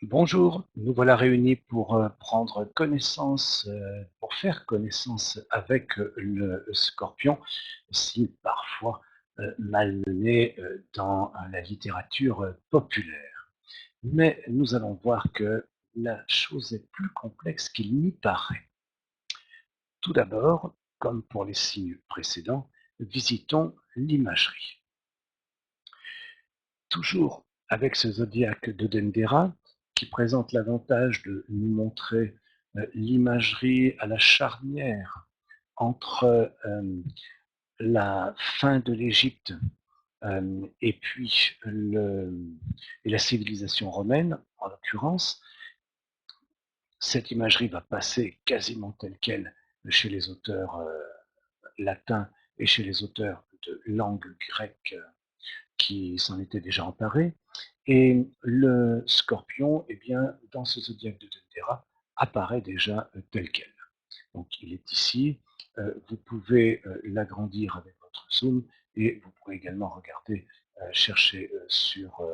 Bonjour, nous voilà réunis pour pour faire connaissance avec le scorpion, signe parfois malmené dans la littérature populaire. Mais nous allons voir que la chose est plus complexe qu'il n'y paraît. Tout d'abord, comme pour les signes précédents, visitons l'imagerie. Toujours avec ce zodiaque de Dendera, qui présente l'avantage de nous montrer l'imagerie à la charnière entre la fin de l'Égypte et puis la civilisation romaine, en l'occurrence. Cette imagerie va passer quasiment telle quelle chez les auteurs latins et chez les auteurs de langue grecque qui s'en était déjà emparé. Et le scorpion, eh bien, dans ce zodiaque de Dendera, apparaît déjà tel quel. Donc il est ici, vous pouvez l'agrandir avec votre zoom et vous pouvez également regarder, chercher sur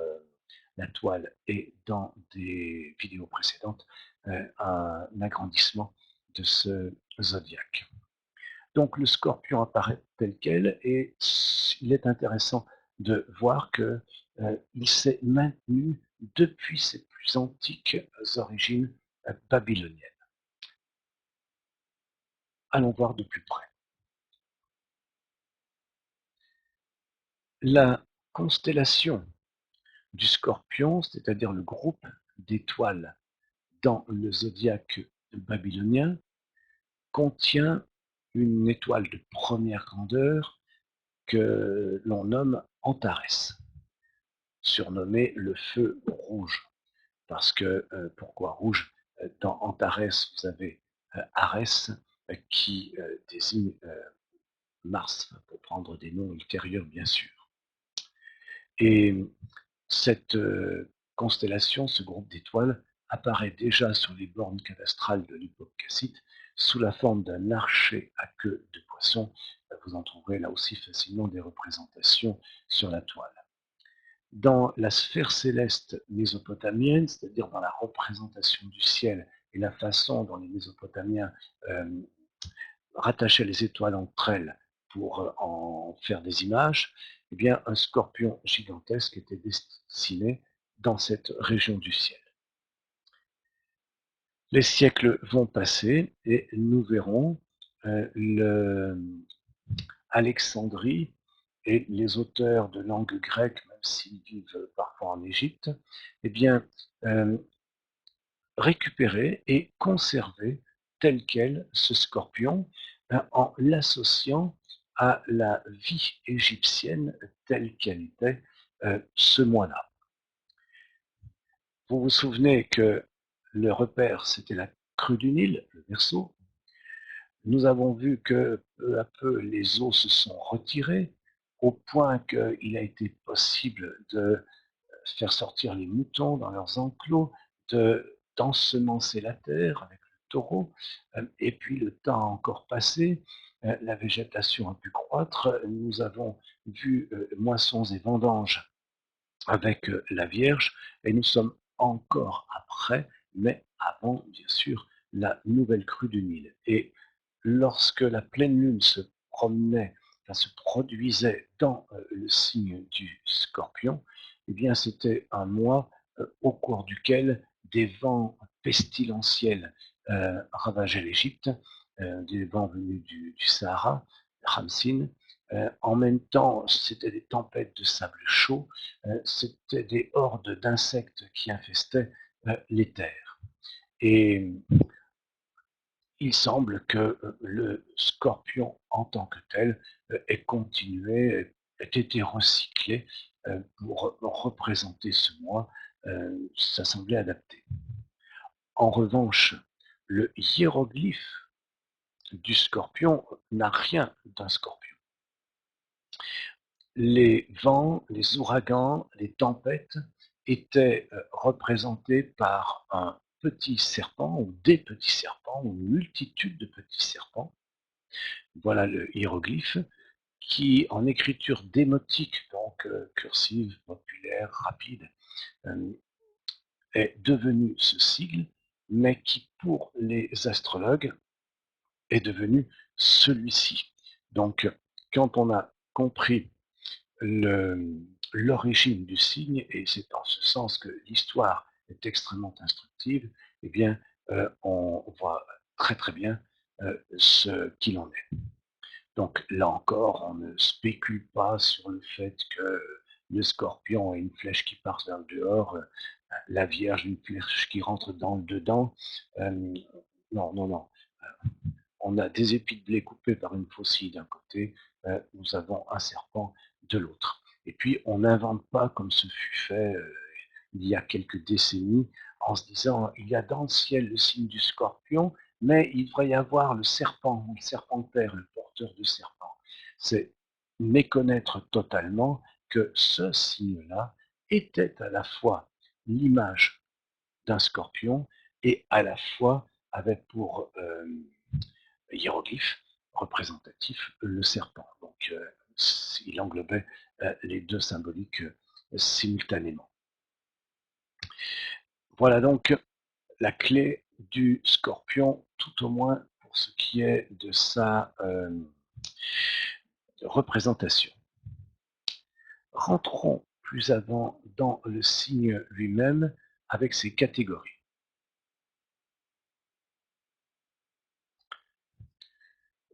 la toile et dans des vidéos précédentes un agrandissement de ce zodiaque. Donc le scorpion apparaît tel quel et il est intéressant de voir que il s'est maintenu depuis ses plus antiques origines babyloniennes. Allons voir de plus près. La constellation du Scorpion, c'est-à-dire le groupe d'étoiles dans le zodiaque babylonien, contient une étoile de première grandeur que l'on nomme Antares, surnommé le feu rouge. Parce que, pourquoi rouge? Dans Antares, vous avez Arès qui désigne Mars, pour prendre des noms ultérieurs, bien sûr. Et cette constellation, ce groupe d'étoiles, apparaît déjà sur les bornes cadastrales de l'époque cassite sous la forme d'un archet à queue de poisson. Vous en trouverez là aussi facilement des représentations sur la toile. Dans la sphère céleste mésopotamienne, c'est-à-dire dans la représentation du ciel et la façon dont les Mésopotamiens euh, rattachaient les étoiles entre elles pour en faire des images, eh bien, un scorpion gigantesque était dessiné dans cette région du ciel. Les siècles vont passer et nous verrons Alexandrie et les auteurs de langue grecque, même s'ils vivent parfois en Égypte, eh bien, euh, récupérer et conserver tel quel ce scorpion en l'associant à la vie égyptienne telle qu'elle était ce mois-là. Vous vous souvenez que le repère, c'était la crue du Nil, le Verseau. Nous avons vu que peu à peu les eaux se sont retirées au point qu'il a été possible de faire sortir les moutons dans leurs enclos, d'ensemencer la terre avec le taureau, et puis le temps a encore passé, la végétation a pu croître, nous avons vu moissons et vendanges avec la Vierge, et nous sommes encore après, mais avant, bien sûr, la nouvelle crue du Nil. Et lorsque la pleine lune se promenait, enfin, se produisait dans le signe du Scorpion, eh bien, c'était un mois au cours duquel des vents pestilentiels ravageaient l'Égypte, des vents venus du Sahara, Ramsin. En même temps, c'était des tempêtes de sable chaud, c'était des hordes d'insectes qui infestaient les terres. Et il semble que le scorpion en tant que tel ait continué, ait été recyclé pour représenter ce mois. Ça semblait adapté. En revanche, le hiéroglyphe du scorpion n'a rien d'un scorpion. Les vents, les ouragans, les tempêtes étaient représentés par un petit serpent ou des petits serpents ou une multitude de petits serpents. Voilà le hiéroglyphe qui, en écriture démotique, donc cursive, populaire, rapide, euh, est devenu ce sigle, mais qui, pour les astrologues, est devenu celui-ci. Donc, quand on a compris l'origine du signe, et c'est en ce sens que l'histoire est extrêmement instructive, eh bien, on voit très très bien ce qu'il en est. Donc là encore, on ne spécule pas sur le fait que le scorpion a une flèche qui part vers le dehors, la Vierge une flèche qui rentre dans le dedans. Euh, non, non, non. On a des épis de blé coupés par une faucille d'un côté, nous avons un serpent de l'autre. Et puis, on n'invente pas comme ce fut fait il y a quelques décennies, en se disant, il y a dans le ciel le signe du scorpion, mais il devrait y avoir le serpent de terre, le porteur de serpent. C'est méconnaître totalement que ce signe-là était à la fois l'image d'un scorpion et à la fois avait pour hiéroglyphe représentatif le serpent. Donc, il englobait les deux symboliques simultanément. Voilà donc la clé du scorpion, tout au moins pour ce qui est de sa représentation. Rentrons plus avant dans le signe lui-même avec ses catégories.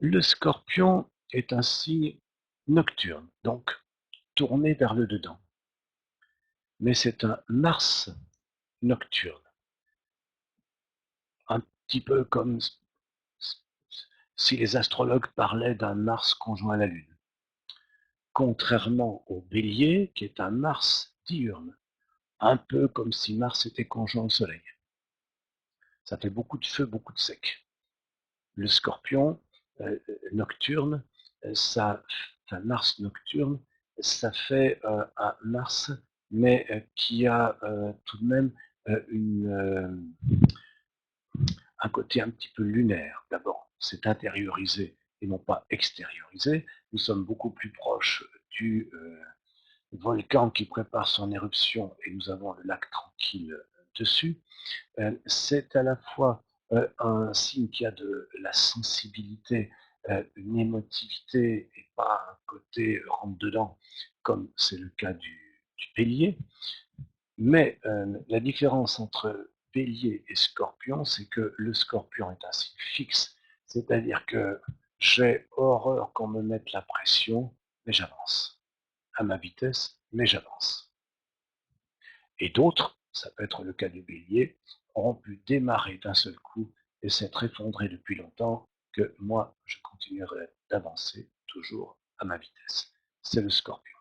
Le scorpion est un signe nocturne, donc tourné vers le dedans. Mais c'est un Mars nocturne, un petit peu comme si les astrologues parlaient d'un Mars conjoint à la Lune. Contrairement au Bélier, qui est un Mars diurne, un peu comme si Mars était conjoint au Soleil. Ça fait beaucoup de feu, beaucoup de sec. Le Scorpion nocturne, ça, enfin Mars nocturne, ça fait un Mars, mais qui a tout de même un côté un petit peu lunaire. D'abord, c'est intériorisé et non pas extériorisé. Nous sommes beaucoup plus proches du volcan qui prépare son éruption et nous avons le lac tranquille dessus. C'est à la fois un signe qui a de la sensibilité, une émotivité et pas un côté rentre-dedans, comme c'est le cas du bélier. Mais la différence entre bélier et scorpion, c'est que le scorpion est un signe fixe, c'est-à-dire que j'ai horreur qu'on me mette la pression, mais j'avance. À ma vitesse, mais j'avance. Et d'autres, ça peut être le cas du bélier, auront pu démarrer d'un seul coup et s'être effondrés depuis longtemps, que moi, je continuerai d'avancer toujours à ma vitesse. C'est le scorpion.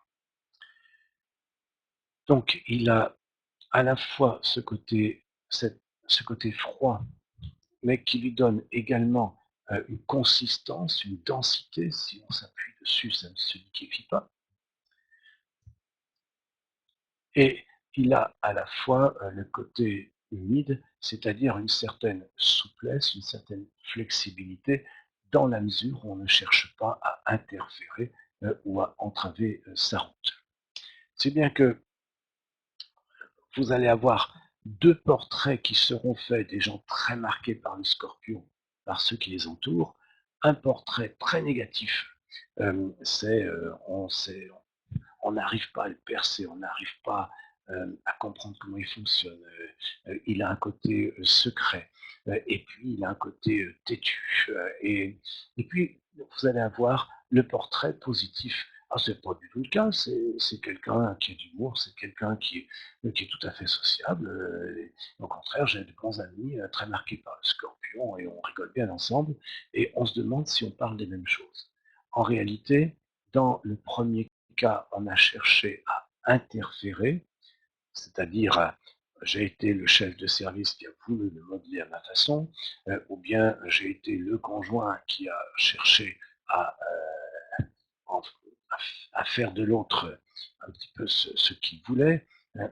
Donc, il a à la fois ce côté froid, mais qui lui donne également une consistance, une densité. Si on s'appuie dessus, ça ne se liquéfie pas. Et il a à la fois le côté humide, c'est-à-dire une certaine souplesse, une certaine flexibilité, dans la mesure où on ne cherche pas à interférer ou à entraver sa route. C'est bien que vous allez avoir deux portraits qui seront faits des gens très marqués par le scorpion, par ceux qui les entourent. Un portrait très négatif, on n'arrive pas à le percer, on n'arrive pas à comprendre comment il fonctionne. Il a un côté secret, et puis il a un côté têtu. Et puis, vous allez avoir le portrait positif. Ah, c'est pas du tout le cas, c'est quelqu'un qui a d'humour, c'est quelqu'un qui est tout à fait sociable. Au contraire, j'ai de bons amis très marqués par le scorpion et on rigole bien ensemble et on se demande si on parle des mêmes choses. En réalité, dans le premier cas, on a cherché à interférer, c'est-à-dire j'ai été le chef de service qui a voulu le modeler à ma façon, ou bien j'ai été le conjoint qui a cherché à, à faire de l'autre un petit peu ce qu'il voulait,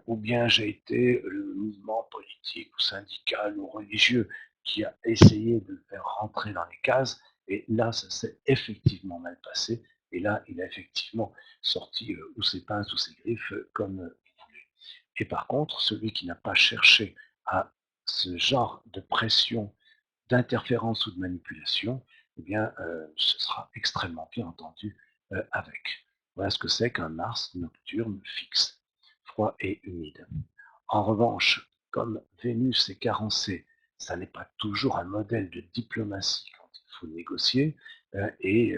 ou bien j'ai été le mouvement politique ou syndical ou religieux qui a essayé de le faire rentrer dans les cases, et là, ça s'est effectivement mal passé, et là, il a effectivement sorti ou ses pinces ou ses griffes comme il voulait. Et par contre, celui qui n'a pas cherché à ce genre de pression, d'interférence ou de manipulation, eh bien, ce sera extrêmement bien entendu avec. Voilà ce que c'est qu'un Mars nocturne fixe, froid et humide. En revanche, comme Vénus est carencée, ça n'est pas toujours un modèle de diplomatie quand il faut négocier et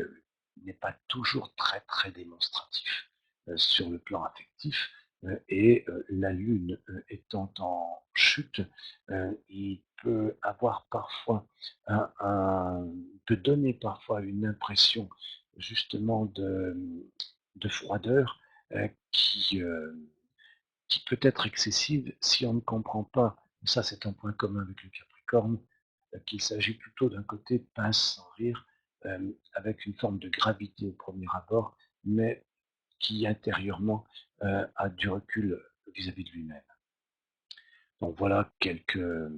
n'est pas toujours très très démonstratif sur le plan affectif. Et la Lune étant en chute, il peut avoir parfois peut donner parfois une impression justement de froideur qui peut être excessive si on ne comprend pas, ça c'est un point commun avec le Capricorne, qu'il s'agit plutôt d'un côté pince sans rire, avec une forme de gravité au premier abord, mais qui intérieurement a du recul vis-à-vis de lui-même. Donc voilà quelques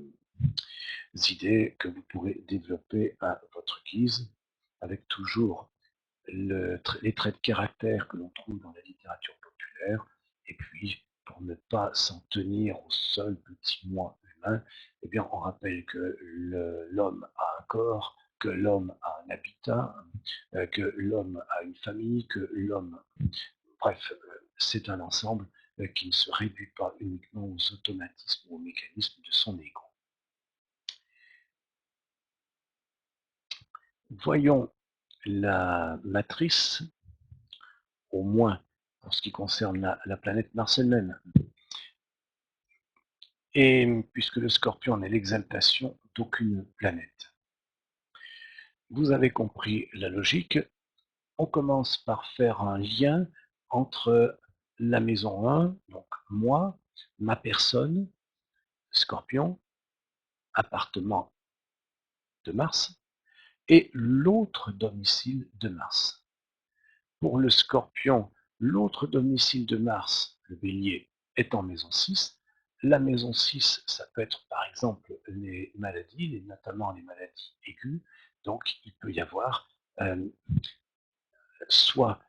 idées que vous pourrez développer à votre guise, avec toujours les traits de caractère que l'on trouve dans la littérature populaire, et puis pour ne pas s'en tenir au seul petit moi humain, eh bien on rappelle que l'homme a un corps, que l'homme a un habitat, que l'homme a une famille, que l'homme, bref, c'est un ensemble qui ne se réduit pas uniquement aux automatismes ou aux mécanismes de son ego. Voyons la matrice, au moins pour ce qui concerne la planète Mars elle-même. Et puisque le Scorpion est l'exaltation d'aucune planète. Vous avez compris la logique. On commence par faire un lien entre la maison 1, donc moi, ma personne, Scorpion, appartement de Mars, et l'autre domicile de Mars. Pour le Scorpion, l'autre domicile de Mars, le Bélier, est en maison 6. La maison 6, ça peut être par exemple les maladies, notamment les maladies aiguës. Donc il peut y avoir soit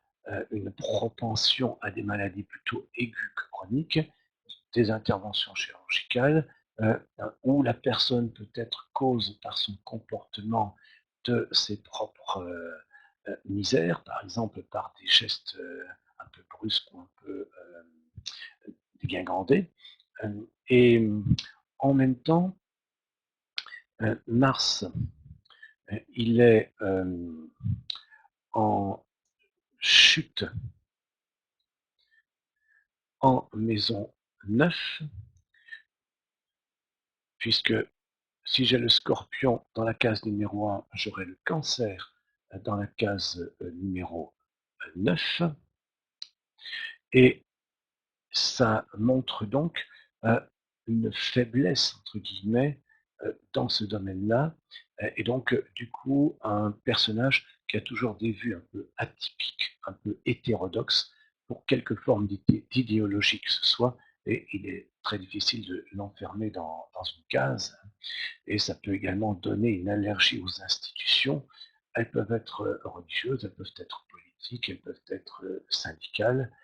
une propension à des maladies plutôt aiguës que chroniques, des interventions chirurgicales, où la personne peut être cause par son comportement de ses propres misères, par exemple par des gestes un peu brusques ou un peu dégingandés. Et en même temps, Mars, il est en chute en maison 9, puisque si j'ai le Scorpion dans la case numéro 1, j'aurai le Cancer dans la case numéro 9. Et ça montre donc une faiblesse, entre guillemets, dans ce domaine-là. Et donc, du coup, un personnage qui a toujours des vues un peu atypiques, un peu hétérodoxes, pour quelque forme d'idéologie que ce soit. Et il est très difficile de l'enfermer dans une case. Et ça peut également donner une allergie aux institutions. Elles peuvent être religieuses, elles peuvent être politiques, elles peuvent être syndicales,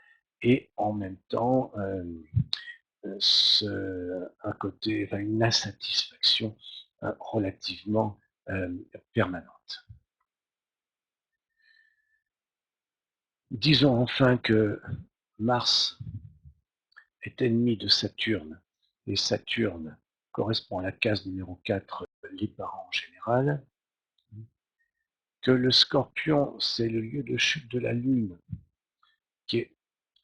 et en même temps un côté, enfin, une insatisfaction relativement permanente. Disons enfin que Mars est ennemi de Saturne, et Saturne correspond à la case numéro 4, les parents en général, que le Scorpion, c'est le lieu de chute de la Lune, qui est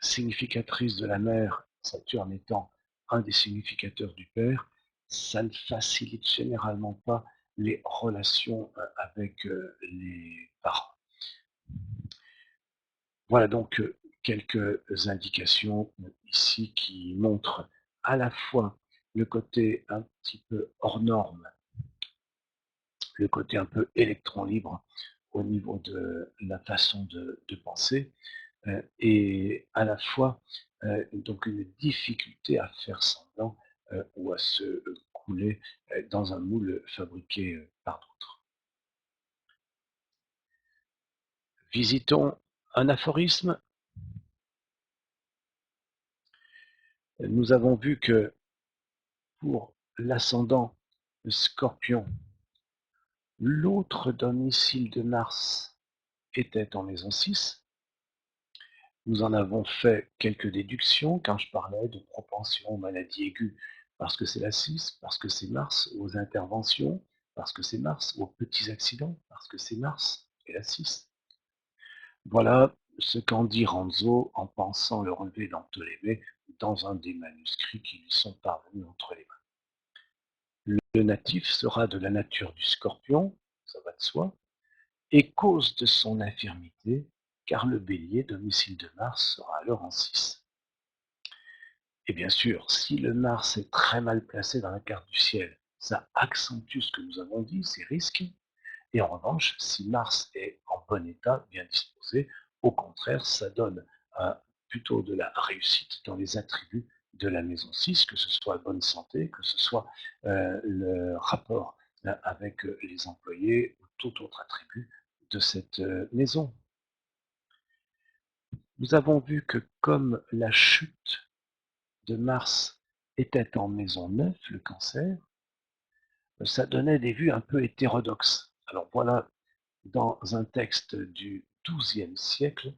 significatrice de la mère, Saturne étant un des significateurs du père, ça ne facilite généralement pas les relations avec les parents. Voilà donc quelques indications ici qui montrent à la fois le côté un petit peu hors norme, le côté un peu électron libre au niveau de la façon de penser, et à la fois donc une difficulté à faire semblant ou à se couler dans un moule fabriqué par d'autres. Visitons un aphorisme. Nous avons vu que pour l'ascendant Scorpion, l'autre domicile de Mars était en maison 6. Nous en avons fait quelques déductions quand je parlais de propension aux maladies aiguës, parce que c'est la 6, parce que c'est Mars, aux interventions, parce que c'est Mars, aux petits accidents, parce que c'est Mars et la 6. Voilà ce qu'en dit Ranzo en pensant le relevé dans Ptolémée dans un des manuscrits qui lui sont parvenus entre les mains. Le natif sera de la nature du Scorpion, ça va de soi, et cause de son infirmité, car le Bélier, domicile de Mars, sera alors en 6. Et bien sûr, si le Mars est très mal placé dans la carte du ciel, ça accentue ce que nous avons dit, ces risques. Et en revanche, si Mars est en bon état, bien disposé, au contraire, ça donne plutôt de la réussite dans les attributs de la maison 6, que ce soit bonne santé, que ce soit le rapport avec les employés ou tout autre attribut de cette maison. Nous avons vu que comme la chute de Mars était en maison 9, le Cancer, ça donnait des vues un peu hétérodoxes. Alors voilà, dans un texte du XIIe siècle,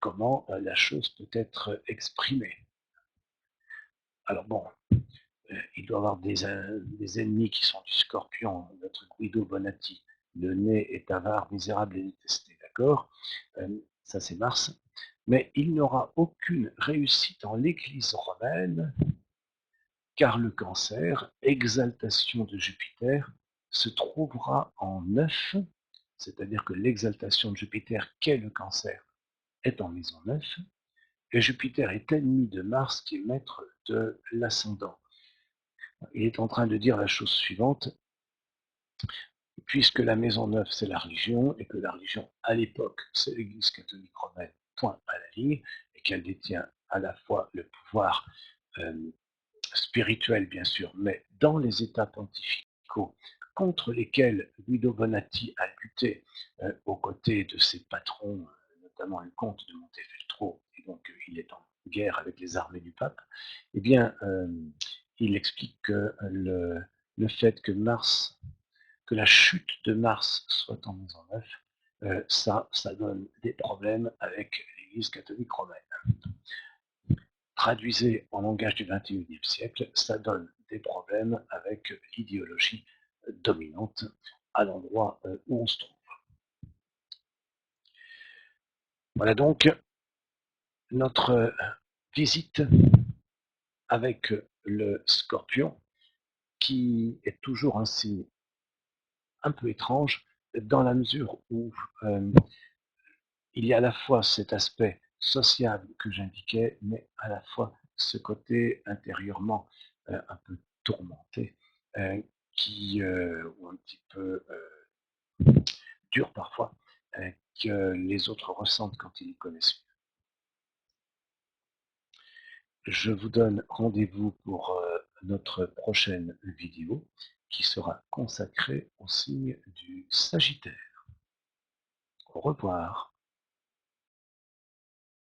comment la chose peut être exprimée. Alors bon, il doit y avoir des ennemis qui sont du Scorpion, notre Guido Bonatti. Le nez est avare, misérable et détesté, d'accord, ça c'est Mars. Mais il n'aura aucune réussite en l'Église romaine, car le Cancer, exaltation de Jupiter, se trouvera en 9, c'est-à-dire que l'exaltation de Jupiter qu'est le Cancer est en maison 9, et Jupiter est ennemi de Mars qui est maître de l'ascendant. Il est en train de dire la chose suivante: puisque la maison 9 c'est la religion, et que la religion à l'époque c'est l'Église catholique romaine, point à la ligne, et qu'elle détient à la fois le pouvoir spirituel bien sûr, mais dans les États pontificaux contre lesquels Guido Bonatti a lutté aux côtés de ses patrons, notamment le comte de Montefeltro, et donc il est en guerre avec les armées du pape, eh bien, il explique que le fait que que la chute de Mars soit en maison 9, ça donne des problèmes avec l'Église catholique romaine. Traduisez en langage du XXIe siècle, ça donne des problèmes avec l'idéologie dominante à l'endroit où on se trouve. Voilà donc notre visite avec le Scorpion, qui est toujours un signe un peu étrange dans la mesure où il y a à la fois cet aspect sociable que j'indiquais, mais à la fois ce côté intérieurement un peu tourmenté, euh, ou un petit peu dur parfois, que les autres ressentent quand ils les connaissent. Je vous donne rendez-vous pour notre prochaine vidéo qui sera consacrée au signe du Sagittaire. Au revoir.